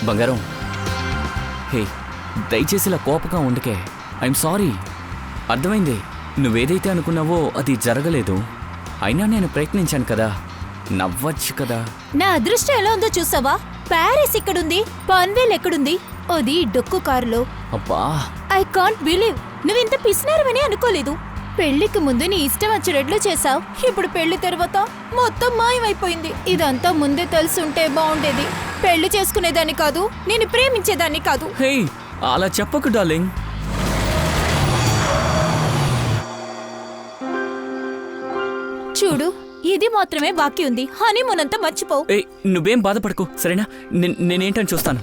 బంగారం, హే, దయచేసి ఇలా కోపంగా ఉండకే. I'm sorry. అర్థమైంది, నువ్వేదైతే అనుకున్నావో అది జరగలేదు. అయినా నేను ప్రయత్నించాను కదా, నవ్వచ్చు కదా. నా అదృష్టం ఎలా ఉందో చూసావా? ప్యారిస్ ఇక్కడుంది, పన్వేల్ ఎక్కడుంది, అది డొక్కు కారులో. అబ్బా, ఐ కాంట్ బిలీవ్ నువ్వింత పిసినారవని అనుకోలేదు. పెళ్లికి ముందు నీ ఇష్టం వచ్చినట్లు చేసావు, ఇప్పుడు పెళ్లి తర్వాత మొత్తం మాయమైపోయింది. ఇదంతా ముందే తెలుసుంటే బాగుండేది. పెళ్లి చేసుకునేదాన్ని కాదు, నేను ప్రేమించేదాన్ని కాదు. హే, అలా చెప్పకు డార్లింగ్. చూడు, ఇది మాత్రమే బాకీ ఉంది. హనీమూన్ అంతా మర్చిపో. ఏ, నువ్వేం బాధపడకు సరేనా? నేనేంటని చూస్తాను.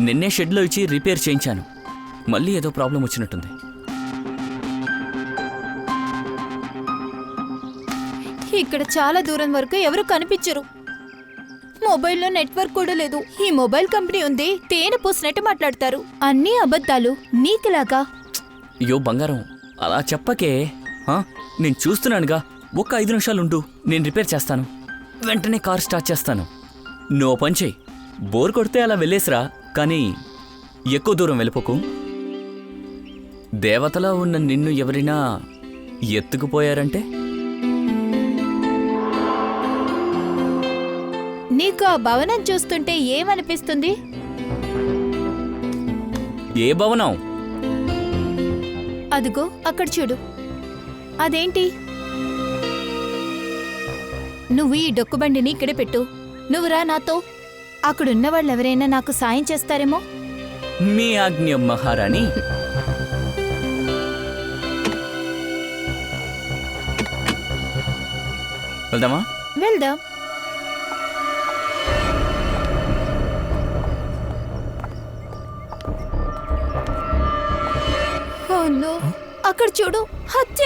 నిన్నే షెడ్లో ఇచ్చి రిపేర్ చేయించాను. మళ్ళీ ఏదో ప్రాబ్లం వచ్చినట్టుంది. ఇక్కడ చాలా దూరం వరకు ఎవరు కనిపించరు. మొబైల్లో నెట్వర్క్ కూడా లేదు. ఈ మొబైల్ కంపెనీ ఉంది, తేనె పూసినట్టు మాట్లాడతారు. అన్నీ అబద్ధాలు నీకులాగా. అయ్యో బంగారం, అలా చెప్పకే. నేను చూస్తున్నానుగా, ఒక్క 5 నిమిషాలుండు, నేను రిపేర్ చేస్తాను. వెంటనే కార్ స్టార్ట్ చేస్తాను. నువ్వు పని చెయ్యి, బోర్ కొడితే అలా వెళ్ళేసిరా, కానీ ఎక్కువ దూరం వెళ్ళిపోకు. దేవతలా ఉన్న నిన్ను ఎవరైనా ఎత్తుకుపోయారంటే? నీకు ఆ భవనం చూస్తుంటే ఏమనిపిస్తుంది? ఏ భవనం? అదిగో అక్కడ చూడు. అదేంటి? నువ్వు ఈ డొక్కుబండిని ఇక్కడే పెట్టు. నువ్వు రా నాతో. అక్కడున్న వాళ్ళెవరైనా నాకు సాయం చేస్తారేమో. మీ ఆజ్ఞ మహారాణి. వెళ్దామా? వెళ్దాం. అక్కడ చూడు, హత్య.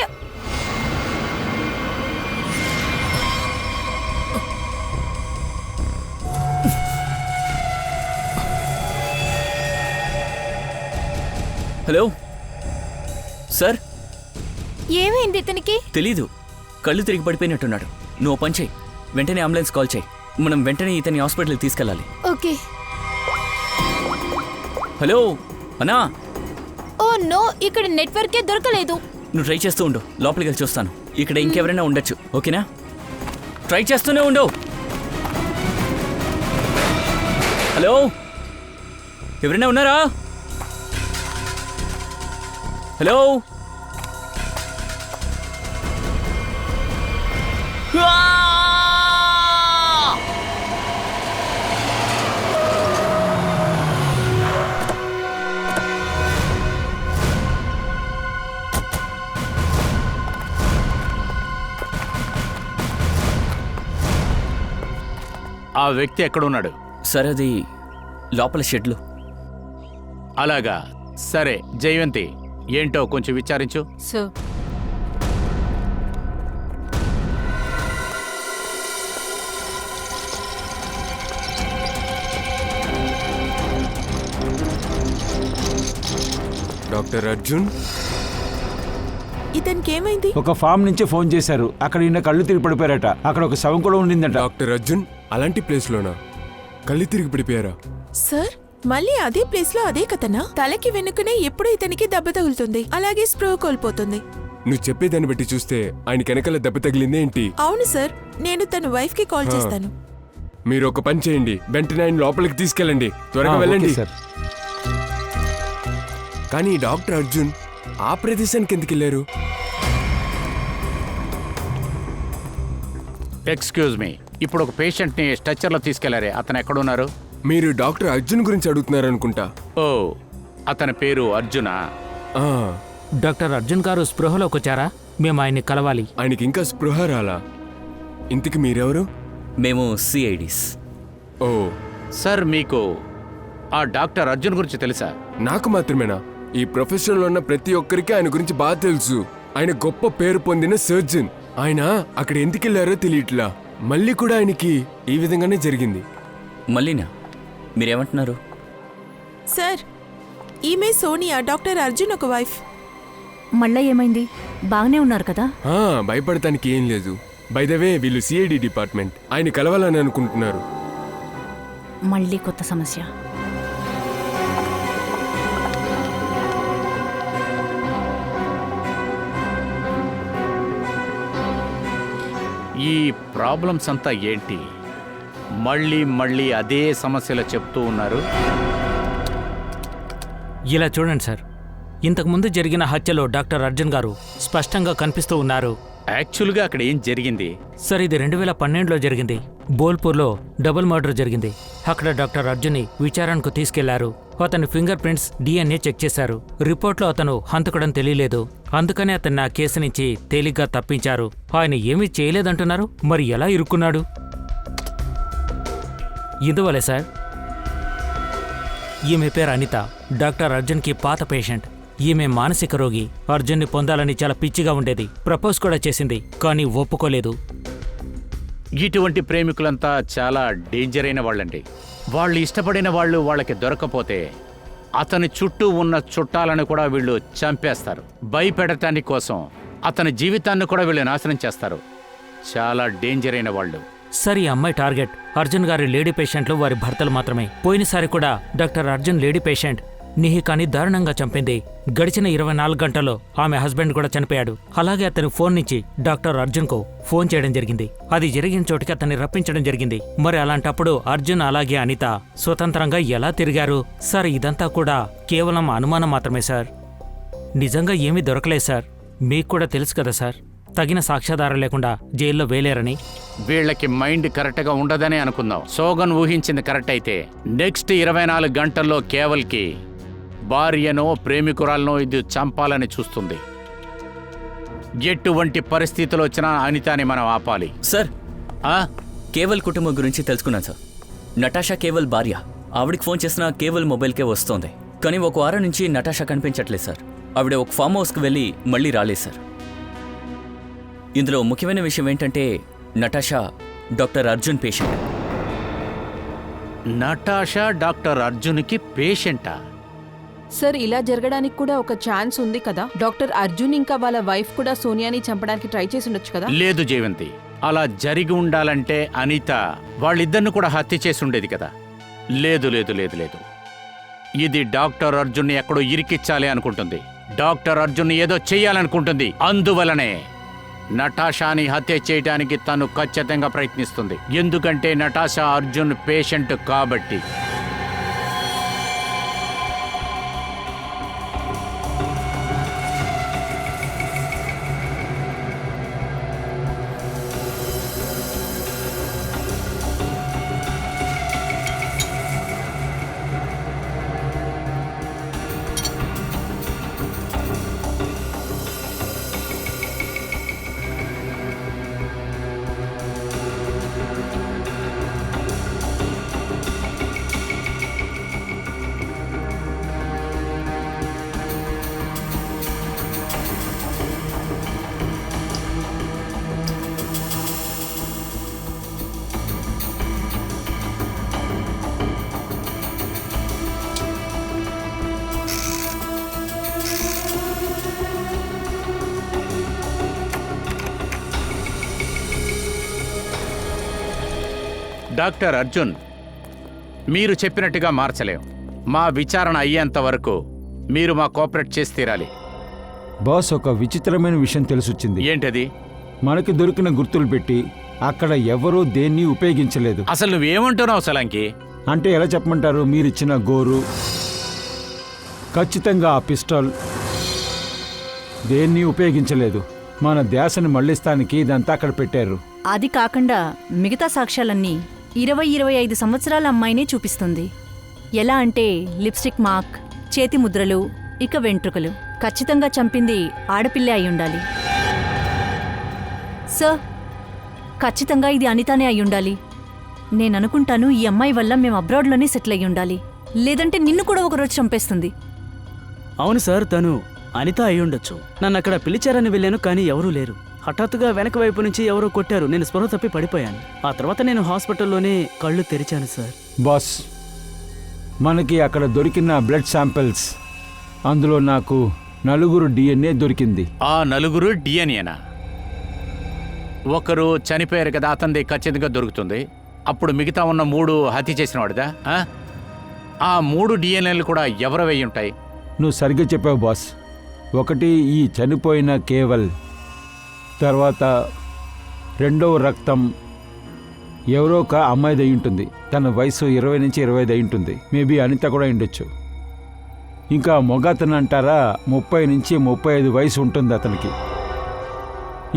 Hello sir. ఏమైంది ఇతనికి? తెలీదు, కళ్ళు తిరిగి పడిపోయినట్టున్నాడు. నువ్వు పని చెయ్యి, వెంటనే అంబులెన్స్ కాల్ చేయి. మనం వెంటనే ఇతని హాస్పిటల్కి తీసుకెళ్ళాలి. ఓకే. హలో అన్నా. ఓ నో, ఇక్కడ నెట్వర్కే దొరకలేదు. నువ్వు ట్రై చేస్తూ ఉండు, లోపలికి వెళ్ళి చూస్తాను. ఇక్కడ ఇంకెవరైనా ఉండొచ్చు, ఓకేనా? ట్రై చేస్తూనే ఉండు. హలో, ఎవరైనా ఉన్నారా? హలో. ఆ వ్యక్తి ఎక్కడున్నాడు? సరే, అది లోపల షెడ్లు. అలాగా, సరే. జయవంతి, ఏంటో కొంచెం విచారించు. సార్. డాక్టర్ అర్జున్, ఇతనికి ఏమైంది? ఒక ఫామ్ నుంచి ఫోన్ చేశారు. అక్కడ ఈయన కళ్ళు తిరిగి పడిపోయారట. అక్కడ ఒక శవం కూడా ఉండిందట. డాక్టర్ అర్జున్, అలాంటి ప్లేస్లోనా? కళ్ళు తిరిగి పడిపోయారా? సార్, మళ్ళీ అదే ప్లేస్ లో అదే కథనా? తలకి వెనుకనే ఎప్పుడు ఇతనికి దెబ్బ తగులుతుంది, అలాగే స్ప్రో కోల్పోతుంది. నువ్వు చెప్పేదాన్ని బట్టి చూస్తే ఆయన వెనకాల దెబ్బ తగిలిందే ఏంటి? అవును సార్, నేను తన వైఫ్ కి కాల్ చేస్తాను. మీరు ఒక పని చేయండి, వెంటనే ఆయన లోపలికి తీసుకెళ్ళండి. త్వరగా వెళ్ళండి. కానీ డాక్టర్ అర్జున్ ఆ ప్రదేశానికి ఎందుకు వెళ్ళారు? ఎక్స్క్యూజ్ మీ, ఇప్పుడు ఒక పేషెంట్ని స్ట్రెచర్లో తీసుకెళ్లారే, అతను ఎక్కడున్నారు? మీరు డాక్టర్ అర్జున్ గురించి అడుగుతున్నారు అనుకుంటా. ఓ, అతని పేరు అర్జునా? డాక్టర్ అర్జున్ గారు స్పృహలోకి వచ్చారా? మేము ఆయన్ని కలవాలి. ఆయనకి ఇంకా స్పృహ రాలా. ఇంతకు మీరెవరు? మేము సిఐడీస్. ఓ సార్, మీకు ఆ డాక్టర్ అర్జున్ గురించి తెలుసా? నాకు మాత్రమేనా? ఈ ప్రొఫెషన్లో ఉన్న ప్రతి ఒక్కరికి ఆయన గురించి బాగా తెలుసు. ఆయన గొప్ప పేరు పొందిన సర్జన్. ఆయన అక్కడ ఎందుకు వెళ్ళారో తెలియట్లా. మళ్ళీ కూడా ఆయనకి ఈ విధంగానే జరిగింది. మళ్ళీనా? మీరేమంటున్నారు? సార్, ఈమె సోనియా, డాక్టర్ అర్జున్ ఒక వైఫ్. మళ్ళా ఏమైంది? బాగానే ఉన్నారు కదా? భయపడటానికి ఏం లేదు. బై ద వే, వీళ్ళు సిఐడి డిపార్ట్మెంట్. ఆయన కలవాలని అనుకుంటున్నారు. మళ్ళీ కొత్త సమస్య. ఈ ప్రాబ్లమ్స్ అంతా ఏంటి? మళ్ళీ మళ్ళీ అదే సమస్యలు చెప్తూ ఉన్నారు. ఇలా చూడండి సార్, ఇంతకుముందు జరిగిన హత్యలో డాక్టర్ అర్జున్ గారు స్పష్టంగా కనిపిస్తూ ఉన్నారు. యాక్చువల్గా అక్కడ ఏం జరిగింది? సార్, ఇది 2012లో జరిగింది. బోల్పూర్లో డబుల్ మర్డర్ జరిగింది. అక్కడ డాక్టర్ అర్జున్ని విచారణకు తీసుకెళ్లారు. అతని ఫింగర్ ప్రింట్స్, DNA చెక్ చేశారు. రిపోర్ట్లో అతను హంతకుడని తెలియలేదు. అందుకనే అతన్ని ఆ కేసు నుంచి తేలిగ్గా తప్పించారు. ఆయన ఏమీ చేయలేదంటున్నారు, మరి ఎలా ఇరుక్కున్నాడు? ఇందువలే సార్. ఈమె పేరు అనిత, డాక్టర్ అర్జున్కి పాత పేషెంట్. ఈమె మానసిక రోగి. అర్జున్ని పొందాలని చాలా పిచ్చిగా ఉండేది. ప్రపోజ్ కూడా చేసింది, కానీ ఒప్పుకోలేదు. ఇటువంటి ప్రేమికులంతా చాలా డేంజర్ అయిన వాళ్ళండి. వాళ్ళు ఇష్టపడిన వాళ్ళు వాళ్ళకి దొరకపోతే అతని చుట్టూ ఉన్న చుట్టాలను కూడా వీళ్ళు చంపేస్తారు. భయపెడటానికి కోసం అతని జీవితాన్ని కూడా వీళ్ళు నాశనం చేస్తారు. చాలా డేంజర్ అయిన వాళ్ళు. సరే, ఈ అమ్మాయి టార్గెట్ అర్జున్ గారి లేడీ పేషెంట్లు, వారి భర్తలు మాత్రమే. పోయినసారి కూడా డాక్టర్ అర్జున్ లేడీ పేషెంట్ నిహికాని దారుణంగా చంపింది. గడిచిన 24 గంటల్లో ఆమె హస్బెండ్ కూడా చనిపోయాడు. అలాగే అతని ఫోన్ నుంచి డాక్టర్ అర్జున్కు ఫోన్ చేయడం జరిగింది. అది జరిగిన చోటికి అతన్ని రప్పించడం జరిగింది. మరి అలాంటప్పుడు అర్జున్ అలాగే అనిత స్వతంత్రంగా ఎలా తిరిగారు? సార్, ఇదంతా కూడా కేవలం అనుమానం మాత్రమే సార్. నిజంగా ఏమీ దొరకలేదు సార్. మీకు కూడా తెలుసు కదా సార్, తగిన సాక్ష్యాధారం లేకుండా జైల్లో వేలేరని. వీళ్ళకి మైండ్ కరెక్ట్గా ఉండదనే అనుకుందాం. సోగన్ ఊహించింది కరెక్ట్ అయితే నెక్స్ట్ 24 గంటల్లో కేవల్కి భార్యనో ప్రేమికురాలనో ఇది చంపాలని చూస్తుంది. ఎటువంటి పరిస్థితులు వచ్చినా అనితాని మనం ఆపాలి. సార్, ఆ? కేవల్ కుటుంబం గురించి తెలుసుకున్నాను సార్. నటాషా కేవల్ భార్య. ఆవిడికి ఫోన్ చేసినా కేవల్ మొబైల్కే వస్తోంది. కానీ ఒక వారం నుంచి నటాషా కనిపించట్లేదు సార్. ఆవిడ ఒక ఫామ్ హౌస్కి వెళ్ళి మళ్ళీ రాలేదు సార్. ఇందులో ముఖ్యమైన విషయం ఏంటంటే Natasha doctor Arjun patient. Natasha doctor అర్జున్కి పేషెంటా? సార్, ఇలా జరగడానికి కూడా ఒక ఛాన్స్ ఉంది కదా. డాక్టర్ అర్జున్ ఇంకా వాళ్ళ వైఫ్ కూడా సోనియాని చంపడానికి ట్రై చేసి ఉండొచ్చు కదా. లేదు జయవంతి, అలా జరిగి ఉండాలంటే అనిత వాళ్ళిద్దరిని కూడా హత్య చేసి ఉండేది కదా. లేదు లేదు లేదు లేదు, ఇది డాక్టర్ అర్జున్ని ఎక్కడో ఇరికిచ్చాలి అనుకుంటుంది. డాక్టర్ అర్జున్ ఏదో చెయ్యాలనుకుంటుంది. అందువలనే నటాషాని హత్య చేయడానికి తను ఖచ్చితంగా ప్రయత్నిస్తుంది. ఎందుకంటే నటాషా అర్జున్ పేషెంట్ కాబట్టి. డాక్టర్ అర్జున్, మీరు చెప్పినట్టుగా మార్చలేం. మా విచారణ అయ్యేంత వరకు మీరు మా కోఆపరేట్ చేసి తీరాలి. బాస్, ఒక విచిత్రమైన విషయం తెలిసొచ్చింది. ఏంటది? మనకి దొరికిన గుర్తులు పెట్టి అక్కడ ఎవరూ దేన్ని ఉపయోగించలేదు. అసలు నువ్వేమంటున్నావు సలంకి? అంటే ఎలా చెప్పమంటారు? మీరిచ్చిన గోరు, ఖచ్చితంగా ఆ పిస్టల్ దేన్ని ఉపయోగించలేదు. మన ధ్యాసని మళ్లిస్తానికి ఇదంతా అక్కడ పెట్టారు. అది కాకుండా మిగతా సాక్ష్యాలన్నీ 20-25 సంవత్సరాల అమ్మాయినే చూపిస్తుంది. ఎలా అంటే లిప్స్టిక్ మార్క్, చేతి ముద్రలు, ఇక వెంట్రుకలు. ఖచ్చితంగా చంపింది ఆడపిల్లే అయ్యుండాలి. సార్, ఖచ్చితంగా ఇది అనితానే అయ్యుండాలి. నేననుకుంటాను ఈ అమ్మాయి వల్ల మేము అబ్రాడ్లోనే సెటిల్ అయ్యి ఉండాలి. లేదంటే నిన్ను కూడా ఒకరోజు చంపేస్తుంది. అవును సార్, తను అనిత అయ్యుండొచ్చు. నన్ను అక్కడ పిలిచారని వెళ్ళాను, కానీ ఎవరూ లేరు. హఠాత్తుగా వెనక వైపు నుంచి ఎవరో కొట్టారు. నేను స్పృహ తప్పి పడిపోయాను. ఆ తర్వాత నేను హాస్పిటల్లోనే కళ్ళు తెరిచాను సార్. బాస్, మనకి అక్కడ దొరికిన బ్లడ్ శాంపిల్స్, అందులో నాకు 4 DNA దొరికింది. ఆ 4 డిఎన్ఏనా? ఒకరు చనిపోయారు కదా, అతనిది ఖచ్చితంగా దొరుకుతుంది. అప్పుడు మిగతా ఉన్న 3 హత్య చేసిన వాడిదా? ఆ 3 డిఎన్ఏలు కూడా ఎవరు వేయి ఉంటాయి? నువ్వు సరిగ్గా చెప్పావు బాస్. ఒకటి ఈ చనిపోయిన కేవల్, తర్వాత రెండవ రక్తం ఎవరో ఒక అమ్మాయిది అయి ఉంటుంది. తన వయసు 20 నుంచి 25 అయి ఉంటుంది. మేబీ అనిత కూడా ఉండొచ్చు. ఇంకా మొగతను అంటారా, 30 నుంచి 35 వయసు ఉంటుంది అతనికి.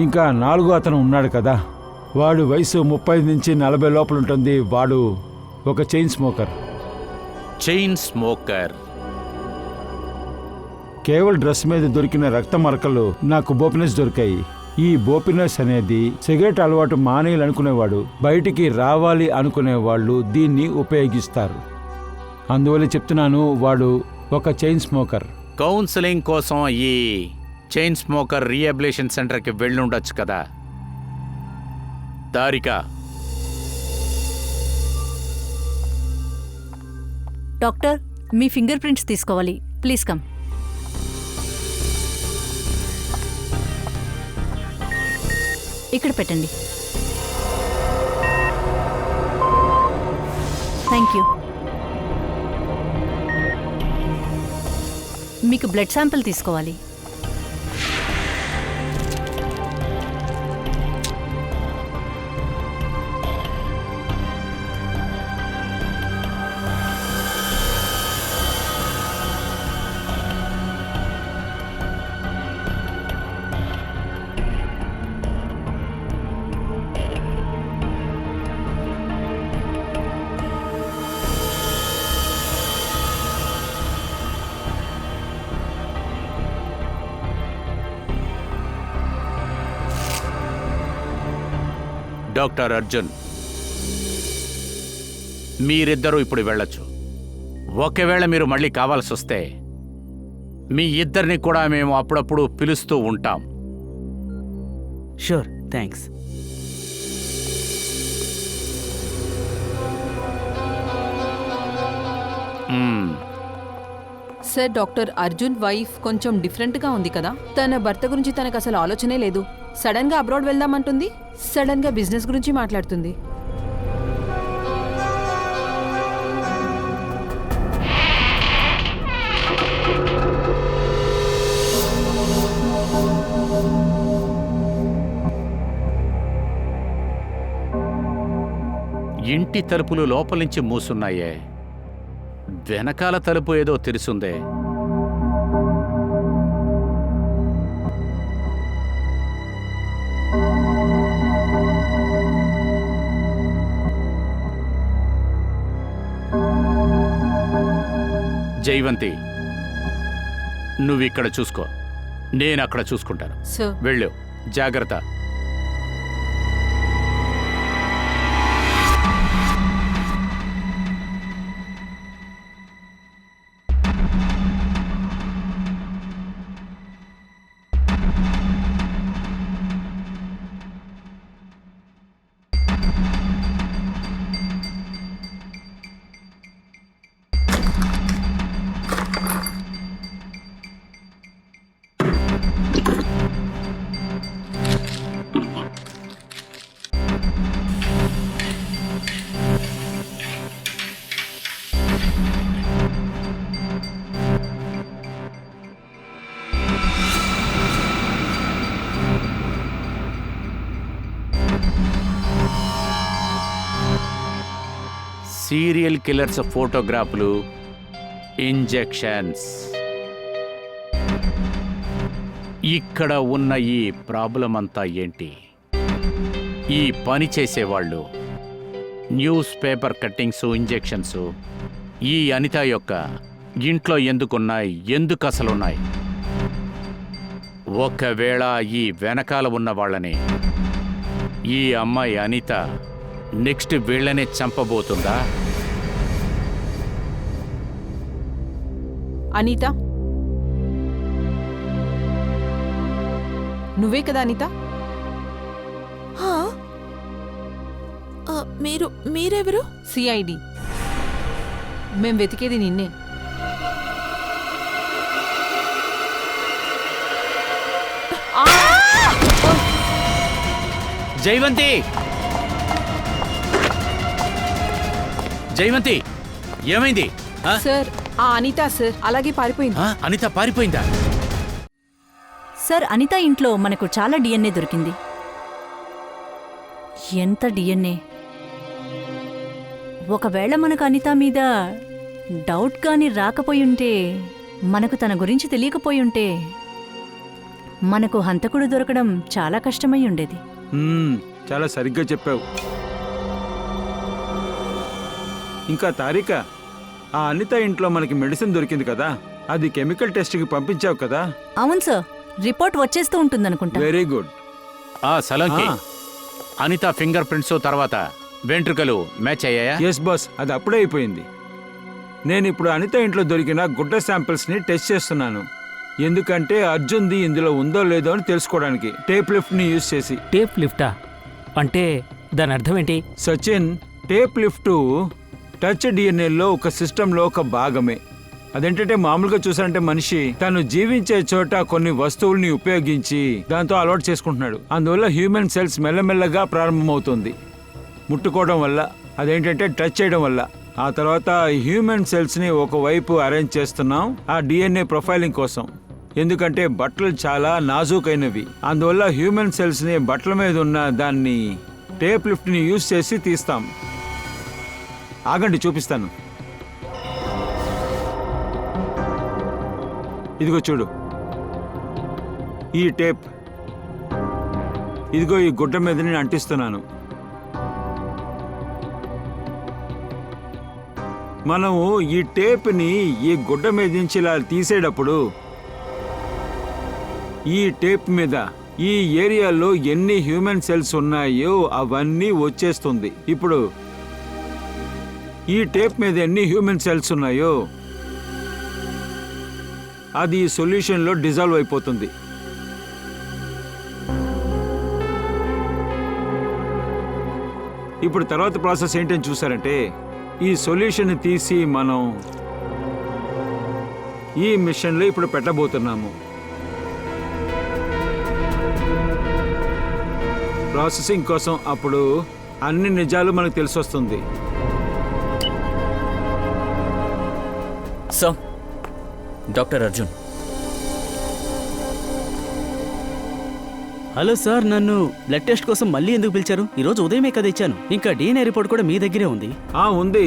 ఇంకా 4వ అతను ఉన్నాడు కదా, వాడు వయసు 35 నుంచి 40 లోపల ఉంటుంది. వాడు ఒక chain smoker. Chain smoker. Keval dress మీద దొరికిన రక్త మరకలు నాకు బోపినెస్ దొరికాయి. ఈ బోపినెస్ అనేది సిగరెట్ అలవాటు మానేయాలనుకునేవాడు, బయటికి రావాలి అనుకునేవాళ్ళు దీన్ని ఉపయోగిస్తారు. అందువల్ల చెప్తున్నాను, వాడు ఒక చైన్ స్మోకర్. కౌన్సిలింగ్ కోసం ఈ చైన్ స్మోకర్ రీహాబిలిటేషన్ సెంటర్కి వెళ్ళుండొచ్చు కదా. దారిక, డాక్టర్, మీ ఫింగర్ ప్రింట్స్ తీసుకోవాలి. Please come. ఇక్కడ పెట్టండి. Thank you. మీకు బ్లడ్ శాంపిల్ తీసుకోవాలి. డాక్టర్ అర్జున్, మీరిద్దరూ ఇప్పుడు వెళ్ళొచ్చు. ఒకవేళ మీరు మళ్ళీ కావాల్సి వస్తే మీ ఇద్దరిని కూడా మేము అప్పుడప్పుడు పిలుస్తూ ఉంటాం. Sure, thanks. Sir, doctor Arjun wife కొంచెం డిఫరెంట్గా ఉంది కదా. తన భర్త గురించి తనకు అసలు ఆలోచనే లేదు. సడన్గా అబ్రాడ్ వెళ్దామంటుంది, సడన్గా బిజినెస్ గురించి మాట్లాడుతుంది. ఇంటి తలుపులు లోపల నుంచి మూసున్నాయే, వెనకాల తలుపు ఏదో తెరిసుందే. జైవంతి, నువ్విక్కడ చూసుకో, నేను అక్కడ చూసుకుంటాను. సార్, వెళ్ళు, జాగ్రత్త. సీరియల్ కిల్లర్స్ ఫోటోగ్రాఫ్లు, ఇంజెక్షన్స్. ఇక్కడ ఉన్న ఈ ప్రాబ్లం అంతా ఏంటి? ఈ పని చేసేవాళ్ళు న్యూస్ పేపర్ కట్టింగ్స్, ఇంజెక్షన్స్ ఈ అనిత యొక్క ఇంట్లో ఎందుకున్నాయి? ఎందుకు అసలున్నాయి? ఒకవేళ ఈ వెనకాల ఉన్న వాళ్ళని ఈ అమ్మాయి అనిత నెక్స్ట్ వీళ్ళనే చంపబోతుందా? అనిత, నువ్వే కదా అనిత? హా? మీరెవరు? సిఐడి. మేం వెతికేది నిన్నే. జైవంతి, జైవంతి, ఏమైంది? ఆ? సార్, ఆ అనిత సార్ అలాగే పారిపోయింది. ఆ, అనిత పారిపోయిందా? సార్, అనిత ఇంట్లో మనకు చాలా డిఎన్ఏ దొరికింది. ఎంత డిఎన్ఏ! ఒకవేళ మనకు అనిత మీద డౌట్ గాని రాకపోయుంటే, మనకు తన గురించి తెలియకపోయుంటే, మనకు హంతకుడు దొరకడం చాలా కష్టమై ఉండేది. చాలా సరిగ్గా చెప్పావు. ఇంకా తారిక, ఆ అనిత ఇంట్లో మనకి మెడిసిన్ దొరికింది కదా, అది కెమికల్ టెస్ట్కి పంపించావు కదా? అవును సార్, రిపోర్ట్ వచ్చేస్తూ ఉంటుందనుకుంటా. Very good. Salanki, Anitha fingerprints తర్వాత వెంట్రుకలు మ్యాచ్ అయ్యాయా? ఎస్ బాస్, అది అప్పుడే అయిపోయింది. నేను ఇప్పుడు అనిత ఇంట్లో దొరికిన గుడ్డ శాంపిల్స్ని టెస్ట్ చేస్తున్నాను. ఎందుకంటే అర్జున్ది ఇందులో ఉందో లేదో అని తెలుసుకోవడానికి, టేప్ లిఫ్ట్ని యూజ్ చేసి. టేప్ లిఫ్టా అంటే దాని అర్థం ఏంటి? సచిన్, టేప్ లిఫ్ట్ టచ్ డిఎన్ఏలో ఒక సిస్టంలో ఒక భాగమే. అదేంటంటే మామూలుగా చూసారంటే మనిషి తను జీవించే చోట కొన్ని వస్తువుల్ని ఉపయోగించి దాంతో అలవాటు చేసుకుంటున్నాడు. అందువల్ల హ్యూమన్ సెల్స్ మెల్లమెల్లగా ప్రారంభమవుతుంది ముట్టుకోవడం వల్ల, అదేంటంటే టచ్ చేయడం వల్ల. ఆ తర్వాత హ్యూమన్ సెల్స్ని ఒకవైపు అరేంజ్ చేస్తున్నాం ఆ డిఎన్ఏ ప్రొఫైలింగ్ కోసం. ఎందుకంటే బట్టలు చాలా నాజూకైనవి, అందువల్ల హ్యూమన్ సెల్స్ని బట్టల మీద ఉన్న దాన్ని టేప్ లిఫ్ట్ని యూజ్ చేసి తీస్తాం. ఆగండి, చూపిస్తాను. ఇదిగో చూడు, ఈ టేప్ ఇదిగో ఈ గుడ్డ మీద నేను అంటిస్తున్నాను. మనము ఈ టేప్ని ఈ గుడ్డ మీద నుంచి ఇలా తీసేటప్పుడు ఈ టేప్ మీద ఈ ఏరియాలో ఎన్ని హ్యూమన్ సెల్స్ ఉన్నాయో అవన్నీ వచ్చేస్తుంది. ఇప్పుడు ఈ టేప్ మీద ఎన్ని హ్యూమన్ సెల్స్ ఉన్నాయో అది ఈ సొల్యూషన్లో డిజాల్వ్ అయిపోతుంది. ఇప్పుడు తర్వాత ప్రాసెస్ ఏంటని చూసారంటే, ఈ సొల్యూషన్ తీసి మనం ఈ మిషన్లో ఇప్పుడు పెట్టబోతున్నాము. ప్రాసెసింగ్ కోసం అప్పుడు అన్ని నిజాలు మనకు తెలిసి వస్తుంది. So doctor Arjun. Hello sir, నన్ను బ్లడ్ టెస్ట్ కోసం మళ్ళీ ఎందుకు పిలిచారు? ఈరోజు ఉదయమే కదా ఇచ్చాను. ఇంకా డిఎన్ఏ రిపోర్ట్ కూడా మీ దగ్గరే ఉంది. ఉంది,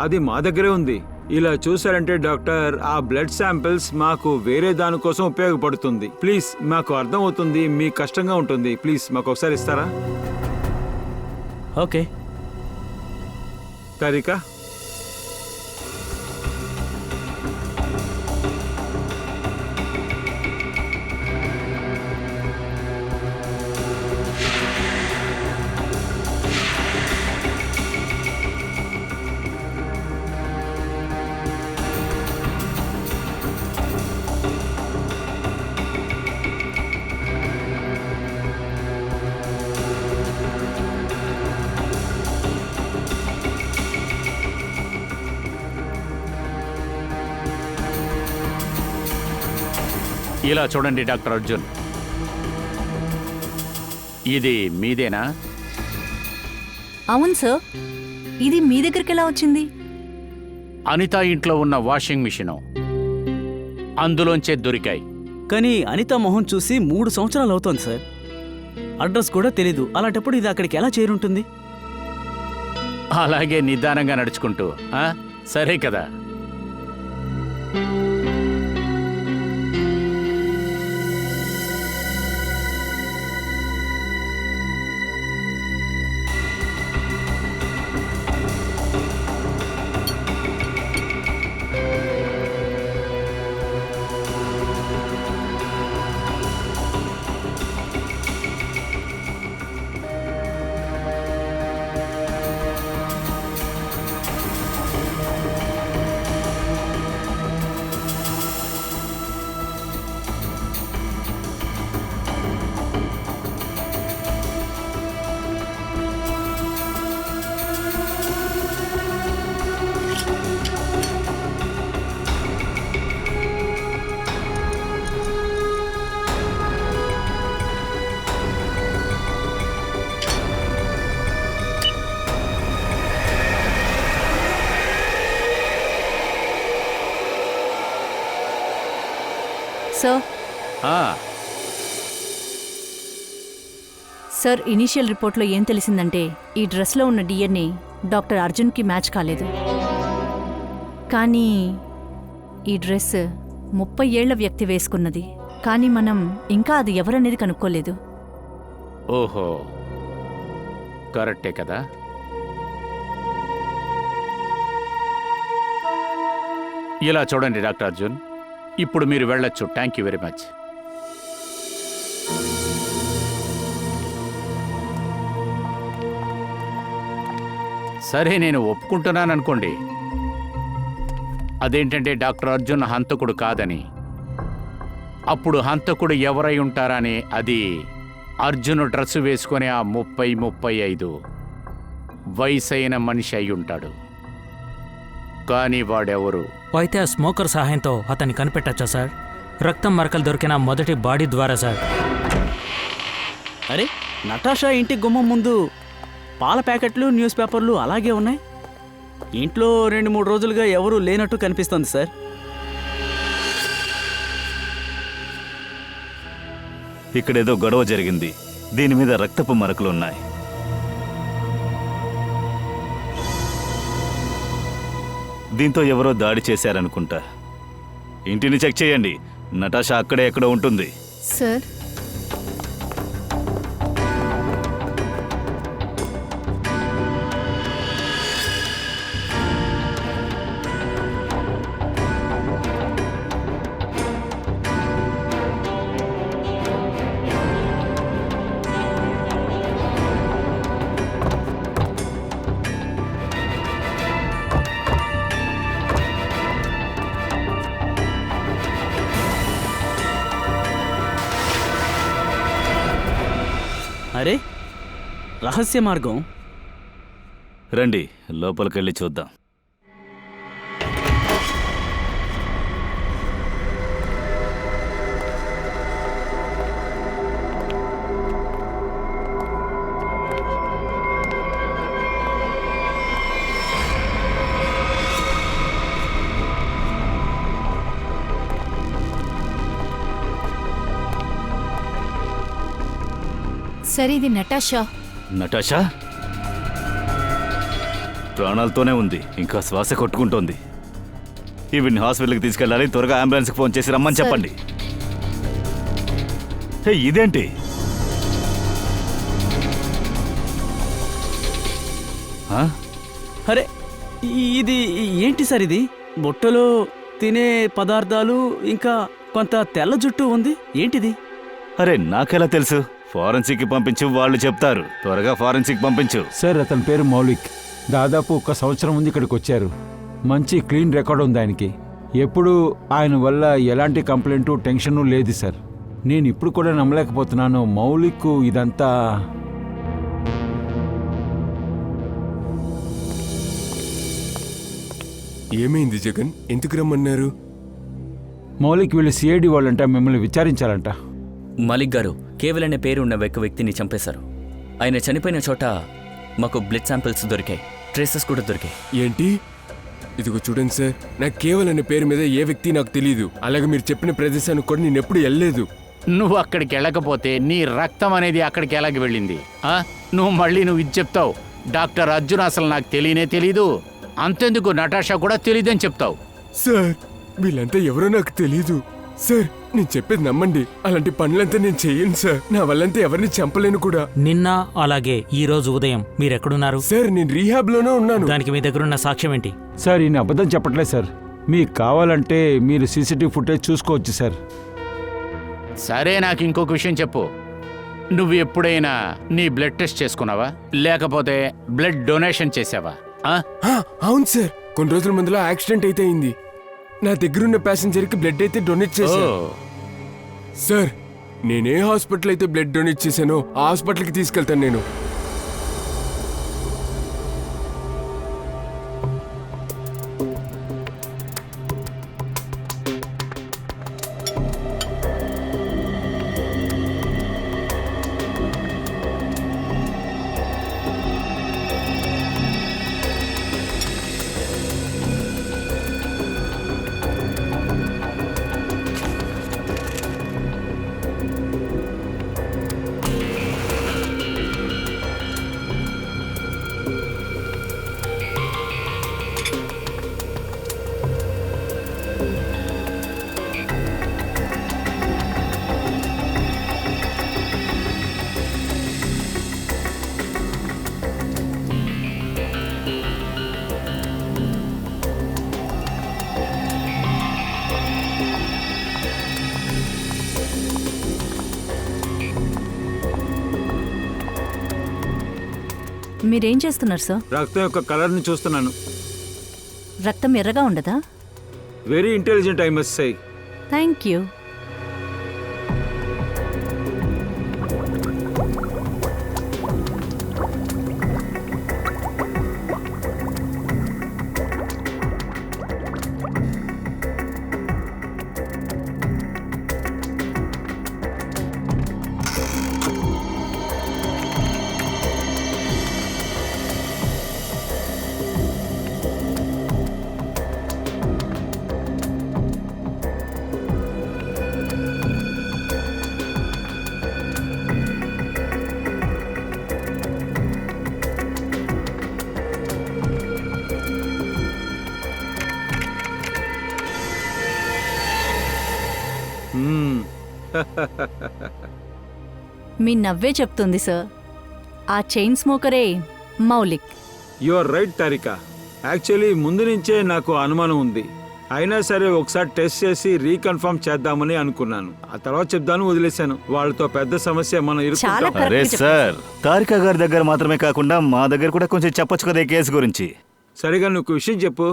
అది మా దగ్గరే ఉంది. ఇలా చూసారంటే డాక్టర్, ఆ బ్లడ్ శాంపిల్స్ మాకు వేరే దానికోసం ఉపయోగపడుతుంది. ప్లీజ్, మాకు అర్థం అవుతుంది, మీకు కష్టంగా ఉంటుంది. ప్లీజ్ మాకు ఒకసారి ఇస్తారా? ఓకే. తారిక, ఇలా చూడండి డాక్టర్ అర్జున్, ఇది మీదేనా? అవును సార్, ఇది మీ దగ్గరికి ఎలా వచ్చింది? అనిత ఇంట్లో ఉన్న వాషింగ్ మిషను అందులోంచే దొరికాయి. కానీ అనిత మొహం చూసి 3 సంవత్సరాలు అవుతోంది సార్. అడ్రస్ కూడా తెలీదు. అలాంటప్పుడు ఇది అక్కడికి ఎలా చేరుంటుంది? అలాగే నిదానంగా నడుచుకుంటూ. సరే కదా. సార్ ఆ, సార్ ఇనీషియల్ రిపోర్ట్లో ఏం తెలిసిందంటే ఈ డ్రెస్లో ఉన్న డిఎన్ఏ డాక్టర్ అర్జున్కి మ్యాచ్ కాలేదు. కానీ ఈ డ్రెస్ 30 ఏళ్ల వ్యక్తి వేసుకున్నది. కానీ మనం ఇంకా అది ఎవరనేది కనుక్కోలేదు. ఓహో, కరెక్టే కదా. ఇలా చూడండి డాక్టర్ అర్జున్, ఇప్పుడు మీరు వెళ్ళొచ్చు. Thank you very much. సరే, నేను ఒప్పుకుంటున్నాను అనుకోండి. అదేంటంటే డాక్టర్ అర్జున్ హంతకుడు కాదని. అప్పుడు హంతకుడు ఎవరై ఉంటారని, అది అర్జున్ డ్రెస్సు వేసుకునే ఆ 30-35 వయసైన మనిషి అయి ఉంటాడు. కానీ వాడెవరు? అయితే ఆ స్మోకర్ సహాయంతో అతన్ని కనిపెట్టచ్చా సార్? రక్తం మరకలు దొరికిన మొదటి బాడీ ద్వారా సార్. అరే, నటాషా ఇంటి గుమ్మం ముందు పాల ప్యాకెట్లు, న్యూస్ పేపర్లు అలాగే ఉన్నాయి. ఇంట్లో 2-3 రోజులుగా ఎవరూ లేనట్టు కనిపిస్తుంది సార్. ఇక్కడేదో గొడవ జరిగింది. దీని మీద రక్తపు మరకలున్నాయి. దీంతో ఎవరో దాడి చేశారనుకుంటా. ఇంటిని చెక్ చేయండి. నటాషా అక్కడే ఎక్కడో ఉంటుంది. సార్ అరే, రహస్య మార్గం. రండి, లోపలికెళ్ళి చూద్దాం. సార్ ఇది నటాషా. నటాషా ప్రాణాలతోనే ఉంది, ఇంకా శ్వాస కొట్టుకుంటోంది. ఈవిడ్ని హాస్పిటల్కి తీసుకెళ్ళాలి. త్వరగా అంబులెన్స్కి ఫోన్ చేసి రమ్మని చెప్పండి. హే, ఇదేంటి? అరే, ఇది ఏంటి సార్? ఇది బుట్టలో తినే పదార్థాలు, ఇంకా కొంత తెల్ల జుట్టు ఉంది. ఏంటిది? అరే, నాకెలా తెలుసు? ఫారెన్సిక్కి పంపించు, వాళ్ళు చెప్తారు. త్వరగా ఫారెన్సిక్ పంపించు. సార్ అతని పేరు మౌలిక్. దాదాపు 1 సంవత్సరం ముందు ఇక్కడికి వచ్చారు. మంచి క్లీన్ రికార్డ్ ఉంది ఆయనకి. ఎప్పుడు ఆయన వల్ల ఎలాంటి కంప్లైంటు, టెన్షను లేదు సార్. నేను ఇప్పుడు కూడా నమ్మలేకపోతున్నాను. మౌలిక్ ఇదంతా ఏమైంది జగన్? ఎందుకు రమ్మన్నారు? మౌలిక్ వీళ్ళు సిఐడి వాళ్ళంట, మిమ్మల్ని విచారించాలంట. మలిక్ గారు కేవల్ అనే పేరు ఉన్న వ్యక్తిని చంపేశారు. ఆయన చనిపోయిన చోట మాకు బ్లడ్ శాంపిల్స్ దొరికాయి, ట్రేసెస్ కూడా దొరికాయి. ఏంటి? ఇదిగో చూడండి సార్, నాకు కేవల్ అనే పేరు మీద ఏ వ్యక్తి నాకు తెలియదు. అలాగే మీరు చెప్పిన ప్రదేశానికి కూడా నేను ఎప్పుడు వెళ్ళలేదు. నువ్వు అక్కడికి వెళ్ళకపోతే నీ రక్తం అనేది అక్కడికి ఎలాగ వెళ్ళింది? నువ్వు ఇది చెప్తావు, డాక్టర్ అర్జున్ అసలు నాకు తెలియనే తెలీదు, అంతెందుకు నటాషా కూడా తెలీదని చెప్తావు. సార్, వీళ్ళంతా ఎవరో నాకు తెలీదు. సార్, నేను చెప్పేది నమ్మండి. అలాంటి పనులంతా నేను చెయ్యను సార్. నా వల్లంతా ఎవరిని చంపలేను కూడా. నిన్న అలాగే ఈ రోజు ఉదయం మీరెక్కడున్నారు? సార్, నేను రీహాబ్ లోనే ఉన్నాను. దానికి మీ దగ్గరున్న సాక్ష్యం ఏంటి? సార్, ఈయన అబద్ధం చెప్పట్లేదు సార్. మీకు కావాలంటే మీరు సీసీటీవీ ఫుటేజ్ చూసుకోవచ్చు సార్. సరే, నాకు ఇంకొక విషయం చెప్పు. నువ్వు ఎప్పుడైనా నీ బ్లడ్ టెస్ట్ చేసుకున్నావా, లేకపోతే బ్లడ్ డొనేషన్ చేసావా? అవును సార్, కొన్ని రోజుల ముందులో యాక్సిడెంట్ అయితే అయింది. నా దగ్గరున్న ప్యాసింజర్కి బ్లడ్ అయితే డొనేట్ చేశాను. సార్, నేనే హాస్పిటల్ అయితే బ్లడ్ డొనేట్ చేశానో ఆ హాస్పిటల్కి తీసుకెళ్తాను నేను. మీరేం చేస్తున్నారు సార్? రక్తం యొక్క కలర్ని చూస్తున్నాను. రక్తం ఎర్రగా ఉండదా? Very intelligent I must say. Thank you. మీ నవ్వే చెప్తుంది సార్. ఆ చైన్ స్మోకరే Maulik. You are right Tarika. Actually ముందు నుంచే నాకు అనుమానం ఉంది. అయినా సరే ఒకసారి టెస్ట్ చేసి రీకన్ఫర్మ్ చేద్దామని అనుకున్నాను. ఆ తర్వాత చెప్దాను వదిలేశాను. వాళ్ళతో పెద్ద సమస్య మనం చాలా ఇరుక్కుంటాం. correct అరే గా చెప్పారు. సార్, తారిక గారి దగ్గర మాత్రమే కాకుండా మా దగ్గర కూడా కొంచెం చెప్పొచ్చు కదా ఈ కేసు గురించి. సరిగా నువ్వు ఒక విషయం చెప్పు.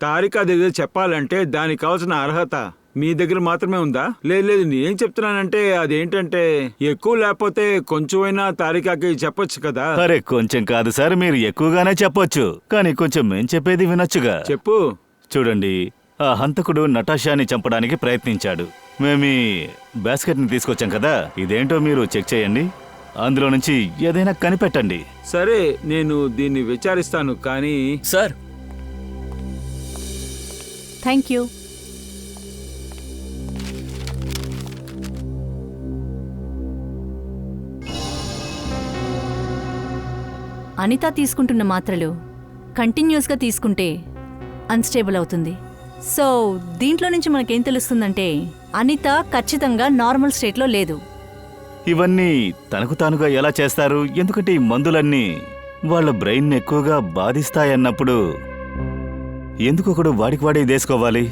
తారిక దగ్గర చెప్పాలంటే దానికి కావాల్సిన అర్హత మీ దగ్గర మాత్రమే ఉందా? లేదు లేదు, నేనేం చెప్తున్నానంటే అదేంటంటే ఎక్కువ లేకపోతే కొంచెమైనా తారికకి చెప్పొచ్చు కదా. అరే కొంచెం కాదు సార్, మీరు ఎక్కువగానే చెప్పొచ్చు. కానీ కొంచెం మేం చెప్పేది వినొచ్చుగా. చెప్పు. చూడండి, ఆ హంతకుడు నటాషాని చంపడానికి ప్రయత్నించాడు. మేము ఈ బాస్కెట్ని తీసుకొచ్చాం కదా, ఇదేంటో మీరు చెక్ చేయండి. అందులో నుంచి ఏదైనా కనిపెట్టండి. సరే, నేను దీన్ని విచారిస్తాను. కానీ సార్, థ్యాంక్ యూ. అనిత తీసుకుంటున్న మాత్రలు కంటిన్యూస్గా తీసుకుంటే అన్స్టేబుల్ అవుతుంది. సో దీంట్లో నుంచి మనకేం తెలుస్తుందంటే అనిత ఖచ్చితంగా నార్మల్ స్టేట్లో లేదు. ఇవన్నీ తనకు తానుగా ఎలా చేస్తారు? ఎందుకంటే ఈ మందులన్నీ వాళ్ళ బ్రెయిన్ ఎక్కువగా బాధిస్తాయన్నప్పుడు ఎందుకొకడు వాడికి వాడే దేసుకోవాలి.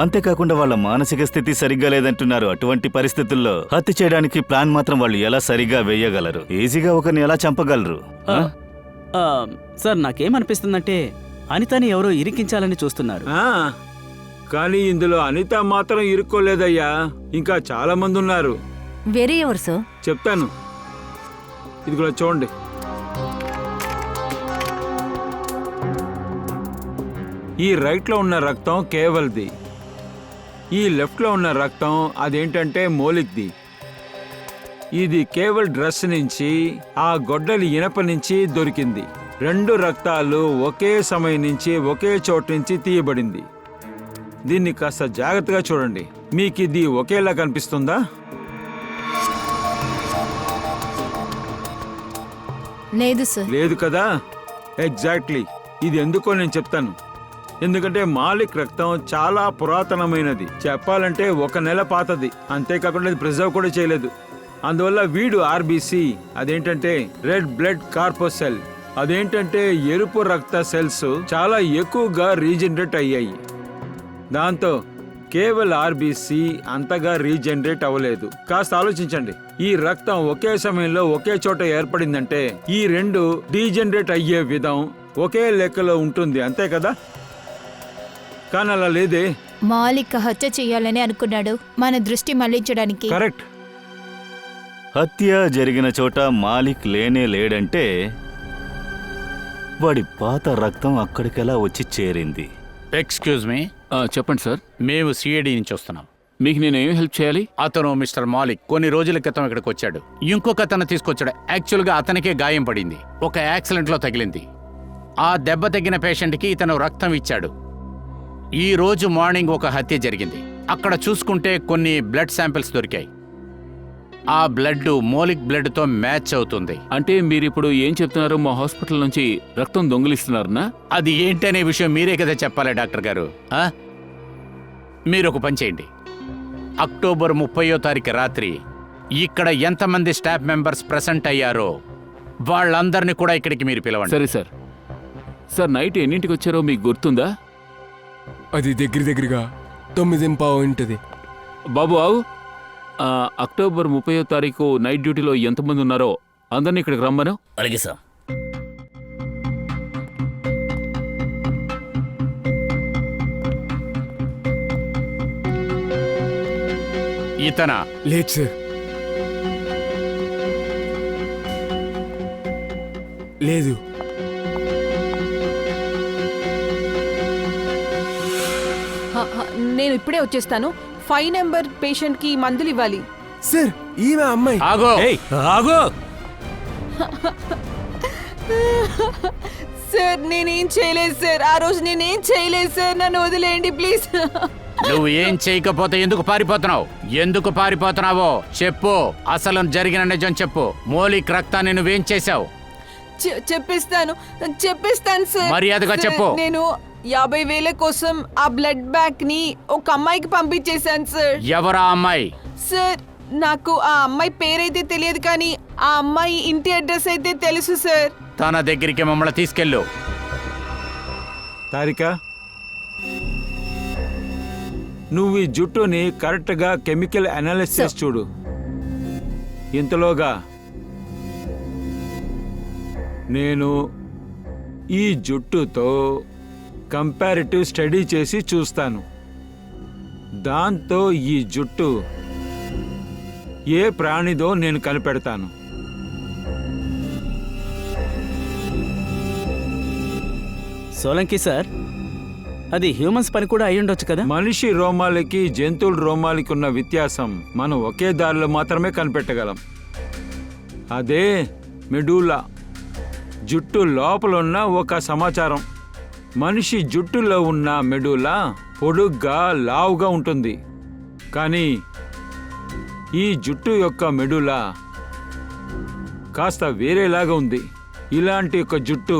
అంతేకాకుండా వాళ్ళ మానసిక స్థితి సరిగ్గా లేదంటున్నారు. అటువంటి పరిస్థితుల్లో హత్య చేయడానికి ప్లాన్ మాత్రం వాళ్ళు ఎలా సరిగ్గా వేయగలరు? ఈజీగా ఒకరిని ఎలా చంపగలరు? సార్, నాకేమనిపిస్తుందంటే అనితని ఎవరో ఇరికించాలని చూస్తున్నారు. కానీ ఇందులో అనిత మాత్రం ఇరుక్కోలేదయ్యా. ఇంకా చాలా మంది ఉన్నారు. వేరే ఎవరు సార్? చెప్తాను. ఇది కూడా చూడండి. ఈ రైట్లో ఉన్న రక్తం కేవల్ది. ఈ లెఫ్ట్లో ఉన్న రక్తం అదేంటంటే మౌలిక్ది. ఇది కేవల్ డ్రెస్ నుంచి, ఆ గొడ్డలి ఇనప నుంచి దొరికింది. రెండు రక్తాలు ఒకే సమయం నుంచి ఒకే చోటు నుంచి తీయబడింది. దీన్ని కాస్త జాగ్రత్తగా చూడండి. మీకు ఇది ఒకేలా కనిపిస్తుందా? లేదు సార్. లేదు కదా. ఎగ్జాక్ట్లీ. ఇది ఎందుకో నేను చెప్తాను. ఎందుకంటే మాలిక్ రక్తం చాలా పురాతనమైనది. చెప్పాలంటే 1 నెల పాతది. అంతేకాకుండా అది ప్రిజర్వ్ కూడా చేయలేదు. అందువల్ల వీడు ఆర్బీసీ, అదేంటంటే రెడ్ బ్లడ్ కార్పోసెల్, అదేంటంటే ఎరుపు రక్త సెల్స్ చాలా ఎక్కువగా రీజనరేట్ అయ్యాయి. దాంతో కేవల్ ఆర్బీసీ అంతగా రీజనరేట్ అవ్వలేదు. కాస్త ఆలోచించండి. ఈ రక్తం ఒకే సమయంలో ఒకే చోట ఏర్పడిందంటే ఈ రెండు డీజనరేట్ అయ్యే విధం ఒకే లెక్కలో ఉంటుంది, అంతే కదా? కానీ అలా లేదే. మాలిక్ హత్య చేయాలని అనుకున్నాడు, మన దృష్టి మళ్లించడానికి. కరెక్ట్. హత్య జరిగిన చోట మాలిక్ లేనే లేడంటే వాడి పాత రక్తం అక్కడికెలా వచ్చి చేరింది? Excuse me. చెప్పండి సార్. మేము సిఐడి నుంచి వస్తున్నాం. మీకు నేను ఏం హెల్ప్ చేయాలి? అతను మిస్టర్ మాలిక్ కొన్ని రోజుల క్రితం ఇక్కడికి వచ్చాడు. ఇంకొక అతను తీసుకొచ్చాడు. యాక్చువల్గా అతనికే గాయం పడింది. ఒక యాక్సిడెంట్లో తగిలింది. ఆ దెబ్బ తగిన పేషెంట్కి ఇతను రక్తం ఇచ్చాడు. ఈ రోజు మార్నింగ్ ఒక హత్య జరిగింది. అక్కడ చూసుకుంటే కొన్ని బ్లడ్ శాంపిల్స్ దొరికాయి. ఆ బ్లడ్ మౌలిక్ బ్లడ్తో మ్యాచ్ అవుతుంది. అంటే మీరిప్పుడు ఏం చెప్తున్నారు? మా హాస్పిటల్ నుంచి రక్తం దొంగిలిస్తున్నారనా? అది ఏంటనే విషయం మీరే కదా చెప్పాలి డాక్టర్ గారు. మీరు ఒక పని చేయండి. అక్టోబర్ 30వ తారీఖు రాత్రి ఇక్కడ ఎంతమంది స్టాఫ్ మెంబర్స్ ప్రెసెంట్ అయ్యారో వాళ్ళందరినీ కూడా ఇక్కడికి మీరు పిలవండి. సరే సార్. సార్, నైట్ ఎన్నింటికి వచ్చారో మీకు గుర్తుందా? అది దగ్గరగా 9:15 ఉంటుంది. బాబు ఆవు. అక్టోబర్ 30వ తారీఖు నైట్ డ్యూటీలో ఎంతమంది ఉన్నారో అందరినీ ఇక్కడికి రమ్మను. అలాగే సార్. ఇతనా? లేదు సార్, లేదు. నేను ఇప్పుడే వచ్చేస్తాను. 5 నెంబర్ పేషెంట్ కి మందులు ఇవ్వాలి. సార్ ఈమె అమ్మాయి. ఆగో. ఆగో. సార్ నేనేం చేయలేదు సార్, ఆ రోజు నేనేం చేయలేదు సార్, నన్ను వదిలేయండి ప్లీజ్. నువ్వు ఏం చేయకపోతే ఎందుకు పారిపోతున్నావు? ఎందుకు పారిపోతున్నావో చెప్పు. అసలు జరిగిన నిజం చెప్పు. మౌలిక్ రక్తాన్ని నువ్వేం చేశావు? చెప్పేస్తాను సార్. మర్యాదగా సార్, చెప్పు. నేను 50,000 కోసం ఆ బ్లడ్ బ్యాంక్ ని ఒక అమ్మాయికి పంపించేశాను సార్. ఎవరా అమ్మాయి? సార్ నాకు ఆ అమ్మాయి పేరైతే తెలియదు, కానీ ఆ అమ్మాయి ఇంటి అడ్రస్ అయితే తెలుసు సార్. తన దగ్గరికి మమ్మల్ని తీసుకెళ్ళు. తారిక, నువ్వు ఈ జుట్టుని కరెక్ట్గా కెమికల్ అనాలిసిస్ చూడు. ఇంతలోగా నేను ఈ జుట్టుతో కంపారిటివ్ స్టడీ చేసి చూస్తాను. దాంతో ఈ జుట్టు ఏ ప్రాణిదో నేను కనిపెడతాను. సోలంకి సార్, అది హ్యూమన్స్ పని కూడా అయి ఉండొచ్చు కదా. మనిషి రోమాలకి జంతువుల రోమాలకి ఉన్న వ్యత్యాసం మనం ఒకే దారిలో మాత్రమే కనిపెట్టగలం. అదే మెడూలా, జుట్టు లోపల ఉన్న ఒక సమాచారం. మనిషి జుట్టులో ఉన్న మెడూలా పొడుగ్గా లావుగా ఉంటుంది, కానీ ఈ జుట్టు యొక్క మెడూలా కాస్త వేరేలాగా ఉంది. ఇలాంటి ఒక జుట్టు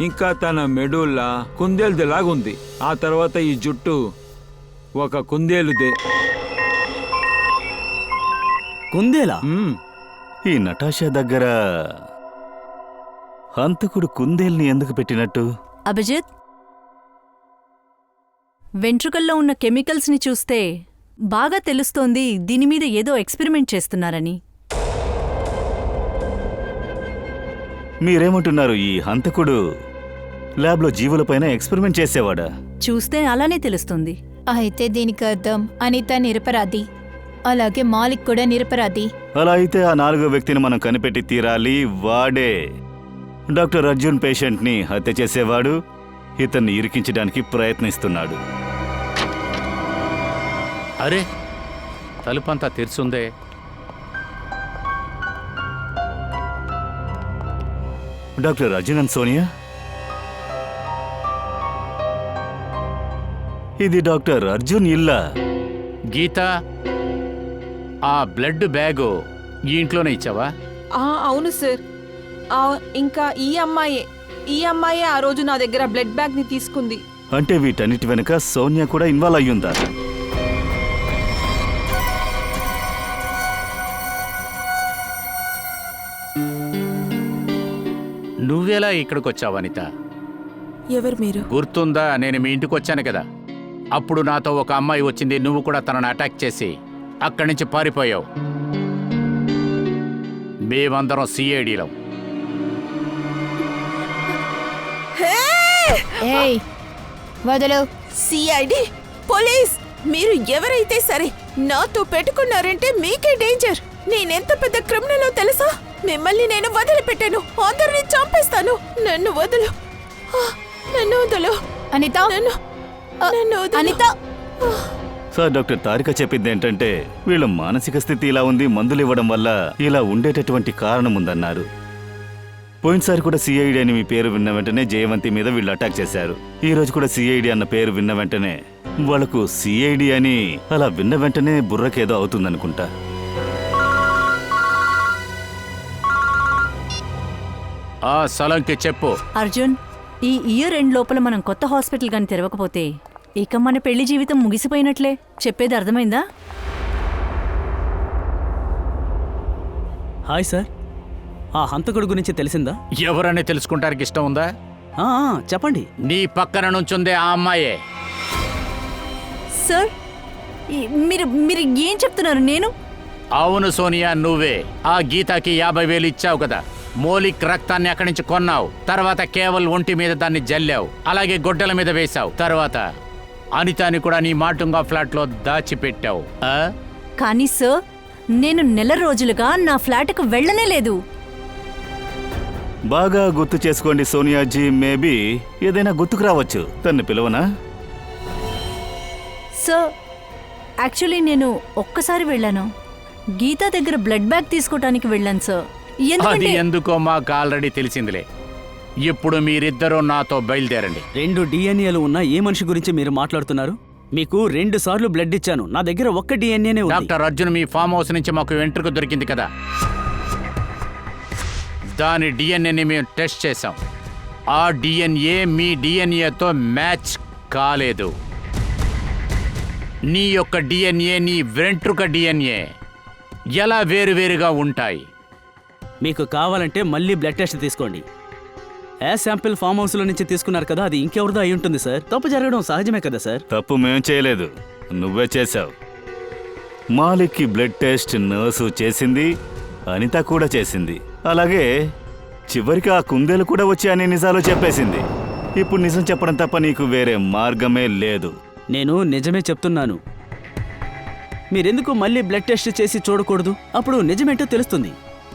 ఇంకా తన మెడూలా కుందేలుదిలాగుంది. ఆ తర్వాత ఈ జుట్టు ఒక కుందేలుదే. కుందేలా? ఈ నటాషా దగ్గర హంతకుడు కుందేల్ని ఎందుకు పెట్టినట్టు? అభిజిత్, వెంట్రుకల్లో ఉన్న కెమికల్స్ని చూస్తే బాగా తెలుస్తోంది దీని మీద ఏదో ఎక్స్పెరిమెంట్ చేస్తున్నారని. మీరేమంటున్నారు? ఈ హంతకుడు ల్యాబ్లో జీవులపైన ఎక్స్పెరిమెంట్ చేసేవాడా? చూస్తే అలానే తెలుస్తుంది. అయితే దీనికి అర్థం అనిత నిరపరాధి, అలాగే మాలిక్ కూడా నిరపరాధి. అలా అయితే ఆ 4వ వ్యక్తిని మనం కనిపెట్టి తీరాలి. వాడే డాక్టర్ అర్జున్ పేషెంట్ని హత్య చేసేవాడు. ఇతన్ని ఇరికించడానికి ప్రయత్నిస్తున్నాడు. అరే, తలుపంతా తెరిచుందే. డాక్టర్ అర్జున్ అండ్ సోనియా, ఇది డాక్టర్ అర్జున్ ఇల్లా? గీత, ఆ బ్లడ్ బ్యాగు ఈ ఇంట్లోనే ఇచ్చావా? అవును సార్. ఇంకా ఈ అమ్మాయే ఆ రోజు నా దగ్గర బ్లడ్ బ్యాగ్ ని తీసుకుంది. అంటే వీటన్నిటి వెనుక సోనియా కూడా ఇన్వాల్వ్ అయ్యుందా? నువ్వెలా ఇక్కడికి వచ్చావు అనిత? ఎవరు మీరు? గుర్తుందా, నేను మీ ఇంటికి వచ్చాను కదా. అప్పుడు నాతో ఒక అమ్మాయి వచ్చింది. నువ్వు కూడా తనను అటాక్ చేసి అక్కడి నుంచి పారిపోయావు. మేమందరం సిఐడిలో. ఏయ్ వదలు. సిఐడి, పోలీస్, మీరు ఎవరైతే సరే నాతో పెట్టుకున్నారంటే మీకే డేంజర్. నేనెంత పెద్ద క్రిమినలో తెలుసా? మిమ్మల్ని నేను వదిలిపెట్టాను. అందరినీ చంపేస్తాను. నన్ను వదలు, నన్ను వదలు. అనిత, నన్ను వదలు. అనిత. సార్, డాక్టర్ తారిక చెప్పింది ఏంటంటే వీళ్ళ మానసిక స్థితి ఇలా ఉంది, మందులు ఇవ్వడం వల్ల ఇలా ఉండేటటువంటి కారణం ఉందన్నారు. పోయినసారి కూడా సిఐడి అని మీ పేరు విన్న వెంటనే జయవంతి మీద వీళ్ళు అటాక్ చేశారు. ఈ రోజు కూడా సిఐడి అన్న పేరు విన్న వెంటనే వాళ్లకు సిఐడి అని అలా విన్న వెంటనే బుర్రకేదో అవుతుందనుకుంటా. ఆ సలంకి చెప్పు. అర్జున్, ఈ ఇయర్ ఎండ్ లోపల మనం కొత్త హాస్పిటల్ గాని తెరవకపోతే ఇక మన పెళ్లి జీవితం ముగిసిపోయినట్లే. చెప్పేది అర్థమైందా? హాయ్ సార్, ఆ హంతకుడి గురించి తెలిసిందా? ఎవరని తెలుసుకుంటానికి ఇష్టం ఉందా? చెప్పండి. నీ పక్కన నుంచుందే ఆ అమ్మాయే. సార్, మీరు మీరు ఏం చెప్తున్నారు? నేను? అవును సోనియా, నువ్వే. ఆ గీతాకి 50,000 ఇచ్చావు కదా. మౌలిక్ రక్తాన్ని అక్కడి నుంచి కొన్నావు. తర్వాత కేవలం ఒంటి మీద దాన్ని జల్లావు, అలాగే గొడ్డల మీద వేశావు. తర్వాత అనితాని కూడా నీ మాటుంగా ఫ్లాట్లో దాచిపెట్టావు ఆ? కానీ సార్, నేను నెల రోజులుగా నా ఫ్లాట్కు వెళ్ళనే లేదు. బాగా గుర్తు చేసుకోండి సోనియాజీ, మేబీ ఏదైనా గుర్తుకు రావచ్చు. తన్ని పిలవనా? సార్, యాక్చువల్లీ నేను ఒక్కసారి వెళ్ళాను. గీతా దగ్గర బ్లడ్ బ్యాగ్ తీసుకోవటానికి వెళ్ళాను సార్. అది ఎందుకంటే ఎందుకో మాకు ఆల్రెడీ తెలిసిందిలే. ఇప్పుడు మీరిద్దరూ నాతో బయలుదేరండి. 2 డిఎన్ఏలు ఉన్న ఏ మనిషి గురించి మీరు మాట్లాడుతున్నారు? మీకు 2 సార్లు బ్లడ్ ఇచ్చాను. నా దగ్గర ఒక్క డిఎన్ఏనే ఉంది. డాక్టర్ అర్జున్ మీ ఫామ్ హౌస్ నుంచి మాకు వెంట్రుక దొరికింది కదా, దాని డిఎన్ఏని మేము టెస్ట్ చేశాం. ఆ డిఎన్ఏ మీ డిఎన్ఏతో మ్యాచ్ కాలేదు. నీ యొక్క డిఎన్ఏ నీ వెంట్రుక డిఎన్ఏ ఎలా వేరువేరుగా ఉంటాయి? మీకు కావాలంటే మళ్ళీ బ్లడ్ టెస్ట్ తీసుకోండి. ఏ శాంపిల్ ఫామ్ హౌస్లో నుంచి తీసుకున్నారు కదా, అది ఇంకెవరిదో అయి ఉంటుంది సార్. తప్పు జరగడం సహజమే కదా సార్. తప్పు మేం చేయలేదు, నువ్వే చేశావు. మాలిక్కి బ్లడ్ టెస్ట్ నర్సు చేసింది, అనిత కూడా చేసింది. అలాగే చివరికి ఆ కుందేలు కూడా వచ్చి అన్ని నిజాలు చెప్పేసింది. ఇప్పుడు నిజం చెప్పడం తప్ప నీకు వేరే మార్గమే లేదు. నేను నిజమే చెప్తున్నాను. మీరెందుకు మళ్ళీ బ్లడ్ టెస్ట్ చేసి చూడకూడదు? అప్పుడు నిజమేంటో తెలుస్తుంది.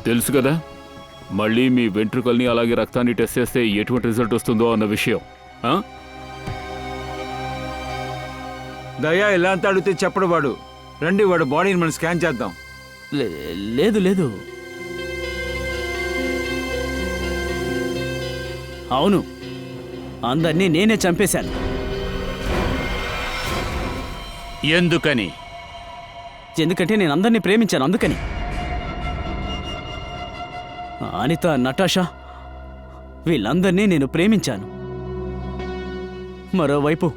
తెలుసు కదా, మళ్ళీ మీ వెంట్రుకల్ని అలాగే రక్తాన్ని టెస్ట్ చేస్తే ఎటువంటి రిజల్ట్ వస్తుందో అన్న విషయం. ఆ? దయా ఎలా అంత అడిగితే చెప్పడు వాడు. రండి, వాడు బాడీని మనం స్కాన్ చేద్దాం. లేదు లేదు. అవును, అందరినీ నేనే చంపేశాను. ఎందుకని? ఎందుకంటే నేను అందరినీ ప్రేమించాను, అందుకని. అనిత, నటాషా, వీళ్ళందరినీ నేను ప్రేమించాను. మరోవైపు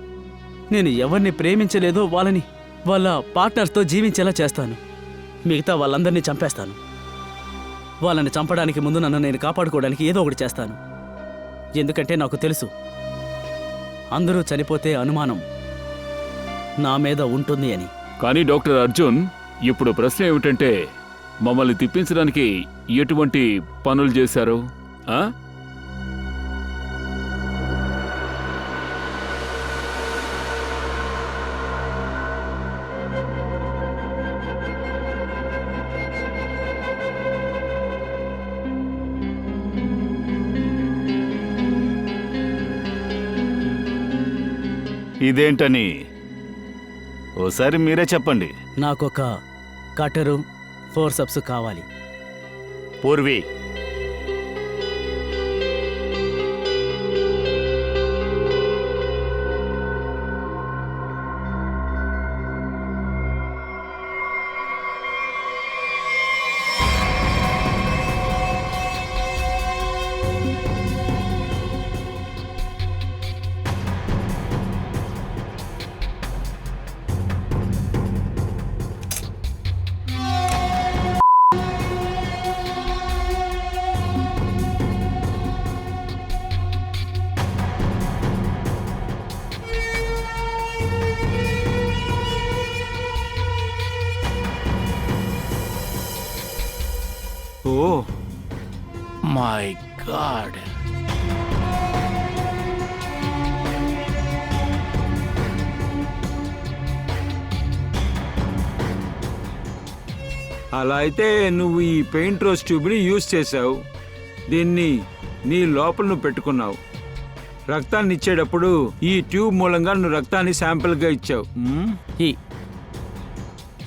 నేను ఎవరిని ప్రేమించలేదో వాళ్ళని వాళ్ళ పార్ట్నర్స్తో జీవించేలా చేస్తాను. మిగతా వాళ్ళందరినీ చంపేస్తాను. వాళ్ళని చంపడానికి ముందు నన్ను నేను కాపాడుకోవడానికి ఏదో ఒకటి చేస్తాను. ఎందుకంటే నాకు తెలుసు, అందరూ చనిపోతే అనుమానం నా మీద ఉంటుంది అని. కానీ డాక్టర్ అర్జున్, ఇప్పుడు ప్రశ్న ఏమిటంటే మమ్మల్ని తిప్పించడానికి ఎటువంటి పనులు చేశారు? ఆ? ఇదేంటని ఓసారి మీరే చెప్పండి. నాకొక కటరు, ఫోర్సప్స్ కావాలి. Purvi, oh my god. అలా అయితే నువ్వు ఈ పెయింట్ రోజ్ ట్యూబ్ని యూజ్ చేసావు. దీన్ని నీ లోపల నువ్వు పెట్టుకున్నావు. రక్తాన్ని ఇచ్చేటప్పుడు ఈ ట్యూబ్ మూలంగా నువ్వు రక్తాన్ని శాంపిల్గా ఇచ్చావు.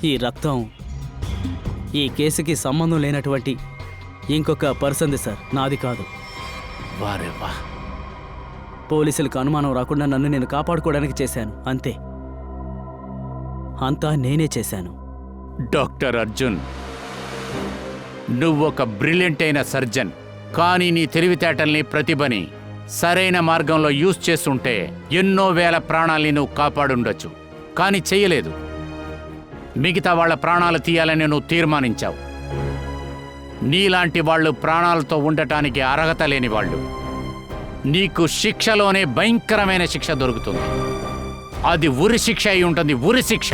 ఈ రక్తం ఈ కేసుకి సంబంధం లేనటువంటి ఇంకొక పర్సన్ది సార్, నాది కాదు. వారే వా. పోలీసులకు అనుమానం రాకుండా నన్ను నేను కాపాడుకోవడానికి చేశాను, అంతే. అంతా నేనే చేశాను. డాక్టర్ అర్జున్, నువ్వొక బ్రిలియంట్ అయిన సర్జన్. కానీ నీ తెలివితేటల్ని, ప్రతిభని సరైన మార్గంలో యూజ్ చేస్తుంటే ఎన్నో వేల ప్రాణాల్ని నువ్వు కాపాడుండొచ్చు. కానీ చెయ్యలేదు. మిగతా వాళ్ళ ప్రాణాలు తీయాలని నువ్వు తీర్మానించావు. నీలాంటి వాళ్ళు ప్రాణాలతో ఉండటానికి అర్హత లేని వాళ్ళు. నీకు శిక్షలోనే భయంకరమైన శిక్ష దొరుకుతుంది. అది ఉరి శిక్ష అయి ఉంటుంది, ఉరి శిక్ష.